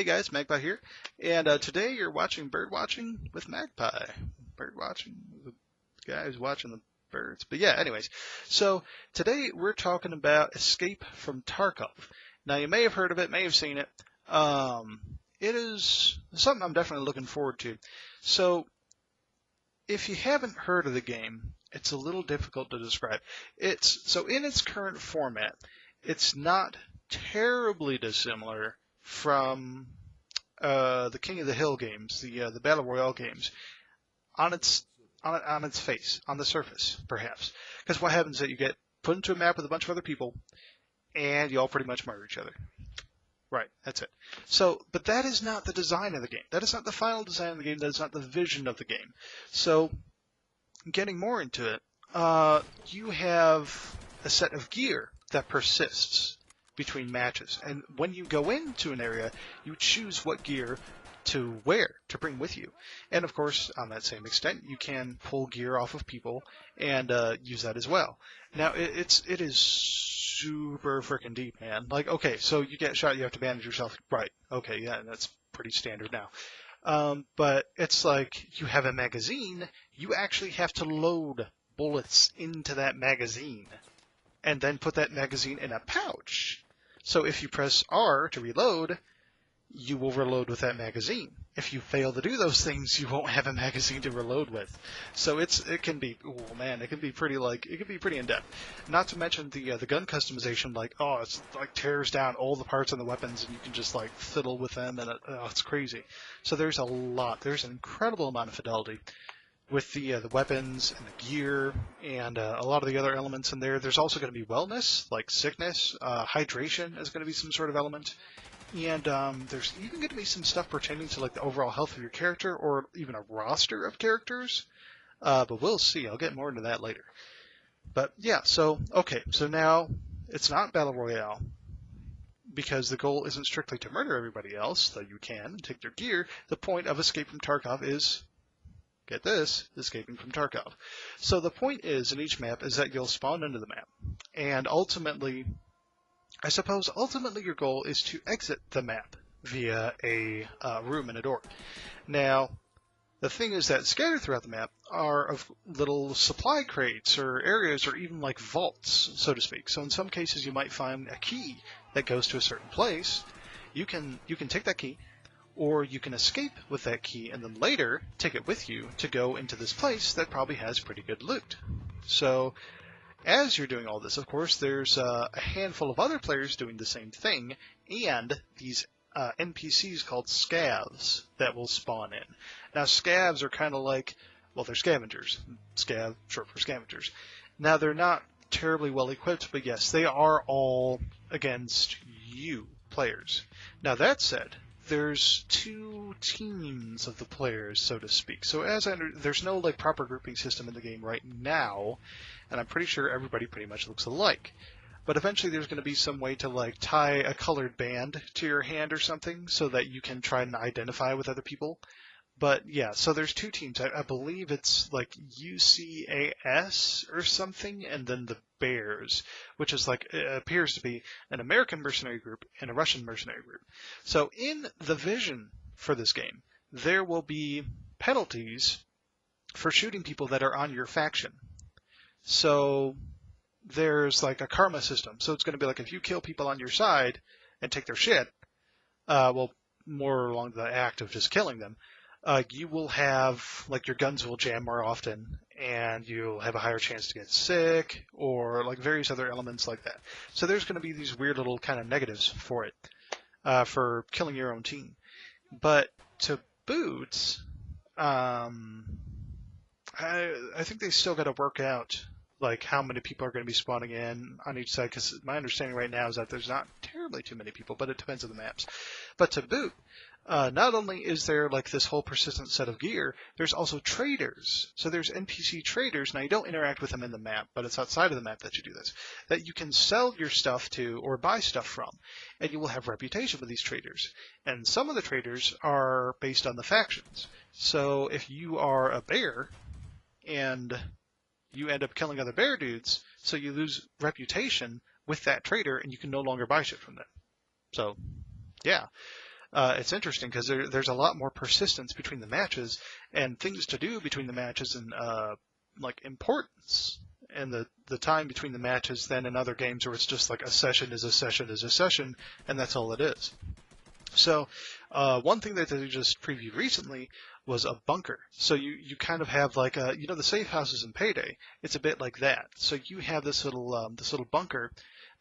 guys, Magpie here, and today you're watching Birdwatching with Magpie. Birdwatching, the guy who's watching the birds. But yeah, anyways, so today we're talking about Escape from Tarkov. Now you may have heard of it, may have seen it. It is something I'm definitely looking forward to. So if you haven't heard of the game, it's a little difficult to describe. So in its current format, it's not terribly dissimilar from the King of the Hill games, the Battle Royale games, on its face, on the surface, perhaps. Because what happens is that you get put into a map with a bunch of other people, and you all pretty much murder each other. Right, that's it. So, but that is not the design of the game. That is not the final design of the game. That is not the vision of the game. So, getting more into it, you have a set of gear that persists between matches. And when you go into an area, you choose what gear to wear, to bring with you. And of course, on that same extent, you can pull gear off of people and use that as well. Now, it is super freaking deep, man. Like, okay, so you get shot, you have to bandage yourself. Right, okay, yeah, that's pretty standard now. But it's like you have a magazine, you actually have to load bullets into that magazine and then put that magazine in a pouch. So if you press R to reload, you will reload with that magazine. If you fail to do those things, you won't have a magazine to reload with. So it can be, oh man, it can be pretty in depth. Not to mention the gun customization, it's like tears down all the parts on the weapons, and you can just like fiddle with them, and it's crazy. So there's an incredible amount of fidelity with the weapons and the gear and a lot of the other elements in there. There's also going to be wellness, like sickness, hydration is going to be some sort of element. And there's even going to be some stuff pertaining to like the overall health of your character, or even a roster of characters. But we'll see. I'll get more into that later. But yeah, so now it's not Battle Royale, because the goal isn't strictly to murder everybody else, though you can and take their gear. The point of Escape from Tarkov is, get this, escaping from Tarkov. So the point is, in each map, is that you'll spawn into the map. And ultimately your goal is to exit the map via a room and a door. Now, the thing is that scattered throughout the map are of little supply crates or areas, or even like vaults, so to speak. So in some cases you might find a key that goes to a certain place. You can take that key, or you can escape with that key and then later take it with you to go into this place that probably has pretty good loot. So as you're doing all this, of course, there's a handful of other players doing the same thing, and these NPCs called scavs that will spawn in. Now, scavs are kind of like, well, they're scavengers. Scav, short for scavengers. Now, they're not terribly well equipped, but yes, they are all against you, players. Now, that said, there's two teams of the players, so to speak. So there's no like proper grouping system in the game right now, and I'm pretty sure everybody pretty much looks alike. But eventually there's going to be some way to like tie a colored band to your hand or something so that you can try and identify with other people. But yeah, so there's two teams. I believe it's like UCAS or something, and then the Bears, which is like, appears to be an American mercenary group and a Russian mercenary group. So in the vision for this game, there will be penalties for shooting people that are on your faction. So there's like a karma system. So it's going to be like if you kill people on your side and take their shit, more along the act of just killing them, you will have, like, your guns will jam more often, and you'll have a higher chance to get sick, or like various other elements like that. So there's going to be these weird little kind of negatives for it, for killing your own team. But to boot, I think they still got to work out like how many people are going to be spawning in on each side, because my understanding right now is that there's not terribly too many people, but it depends on the maps. But to boot, not only is there like this whole persistent set of gear, there's also traders. So there's NPC traders. Now you don't interact with them in the map, but it's outside of the map that you do this, that you can sell your stuff to or buy stuff from, and you will have reputation with these traders. And some of the traders are based on the factions. So if you are a bear and you end up killing other bear dudes, so you lose reputation with that trader, and you can no longer buy shit from them. So, yeah. it's interesting because there's a lot more persistence between the matches and things to do between the matches and like importance and the time between the matches than in other games where it's just like a session is a session is a session and that's all it is. So one thing that they just previewed recently was a bunker. So you kind of have like the safe houses in Payday. It's a bit like that. So you have this little bunker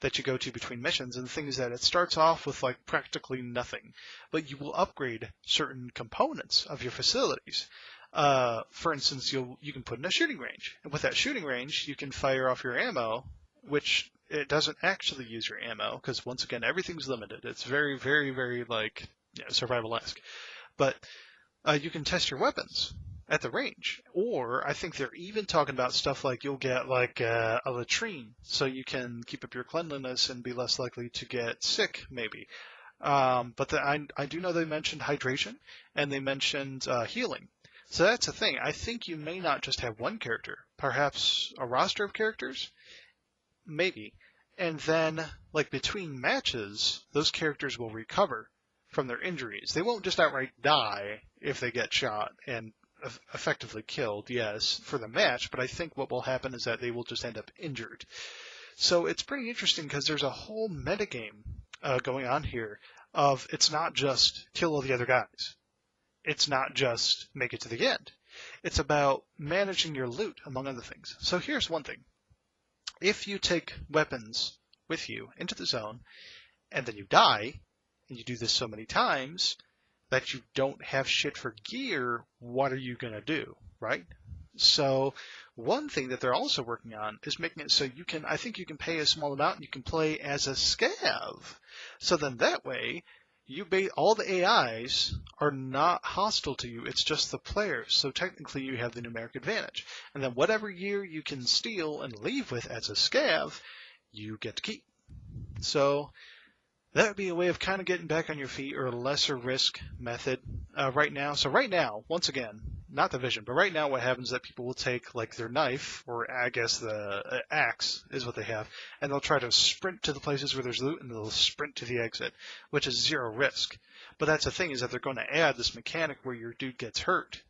that you go to between missions, and the thing is that it starts off with like practically nothing, but you will upgrade certain components of your facilities. For instance, you can put in a shooting range, and with that shooting range, you can fire off your ammo, which it doesn't actually use your ammo because once again everything's limited. It's very, very, very like survival-esque, but you can test your weapons at the range, or I think they're even talking about stuff like you'll get like a latrine, so you can keep up your cleanliness and be less likely to get sick, maybe. But I do know they mentioned hydration and they mentioned healing. So that's the thing. I think you may not just have one character, perhaps a roster of characters, maybe, and then like between matches, those characters will recover from their injuries. They won't just outright die if they get shot and effectively killed, yes, for the match, but I think what will happen is that they will just end up injured. So it's pretty interesting because there's a whole metagame going on here of it's not just kill all the other guys. It's not just make it to the end. It's about managing your loot, among other things. So here's one thing. If you take weapons with you into the zone and then you die, and you do this so many times that you don't have shit for gear, what are you going to do, right? So one thing that they're also working on is making it so I think you can pay a small amount and you can play as a scav. So then that way, all the AIs are not hostile to you, it's just the players. So technically you have the numeric advantage. And then whatever gear you can steal and leave with as a scav, you get to keep. So that would be a way of kind of getting back on your feet, or a lesser risk method right now. So right now, once again, not the vision, but right now what happens is that people will take like their knife, or I guess the axe is what they have, and they'll try to sprint to the places where there's loot, and they'll sprint to the exit, which is zero risk. But that's the thing, is that they're going to add this mechanic where your dude gets hurt.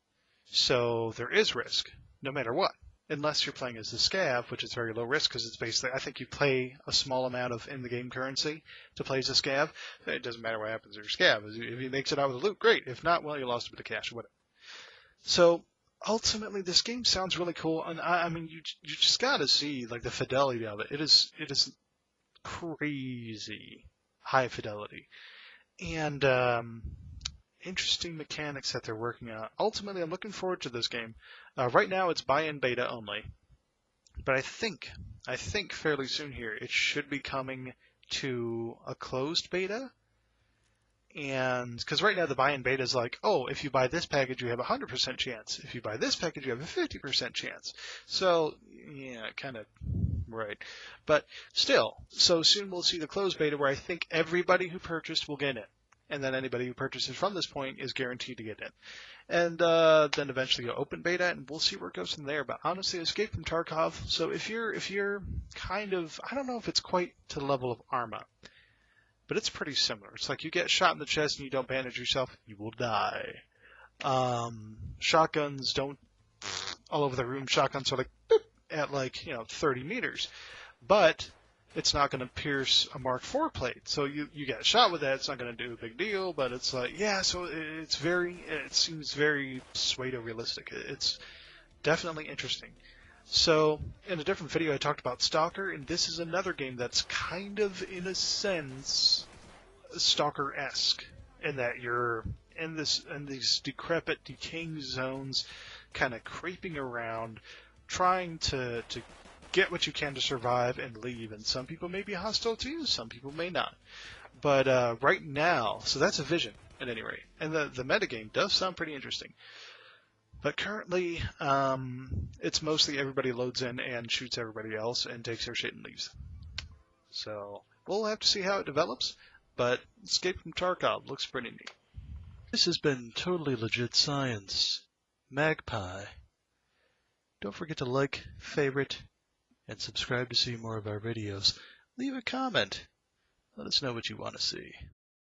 So there is risk, no matter what. Unless you're playing as the scav, which is very low risk because it's basically, I think you pay a small amount of in-the-game currency to play as a scav. It doesn't matter what happens to your scav. If he makes it out with the loot, great. If not, well, you lost a bit of cash or whatever. So ultimately, this game sounds really cool, and I mean, you just got to see like the fidelity of it. It is crazy high fidelity, and interesting mechanics that they're working on. Ultimately, I'm looking forward to this game. Right now, it's buy-in beta only, but I think fairly soon here it should be coming to a closed beta. And because right now the buy-in beta is like, oh, if you buy this package, you have a 100% chance. If you buy this package, you have a 50% chance. So yeah, kind of right. But still, so soon we'll see the closed beta where I think everybody who purchased will get in. And then anybody who purchases from this point is guaranteed to get in. And then eventually you'll open beta, and we'll see where it goes from there. But honestly, Escape from Tarkov, so if you're kind of, I don't know if it's quite to the level of Arma, but it's pretty similar. It's like you get shot in the chest and you don't bandage yourself, you will die. Shotguns don't, all over the room, shotguns are like, boop, at like, 30 meters. But it's not going to pierce a Mark IV plate. So you get shot with that, it's not going to do a big deal, but it's like, yeah, so it seems very pseudo-realistic. It's definitely interesting. So in a different video I talked about Stalker, and this is another game that's kind of, in a sense, Stalker-esque, in that you're in these decrepit, decaying zones, kind of creeping around, trying to get what you can to survive and leave, and some people may be hostile to you, some people may not. But right now, so that's a vision, at any rate. And the metagame does sound pretty interesting. But currently, it's mostly everybody loads in and shoots everybody else and takes their shit and leaves. So we'll have to see how it develops, but Escape from Tarkov looks pretty neat. This has been Totally Legit Science. Magpie. Don't forget to like, favorite, and subscribe to see more of our videos. Leave a comment. Let us know what you want to see.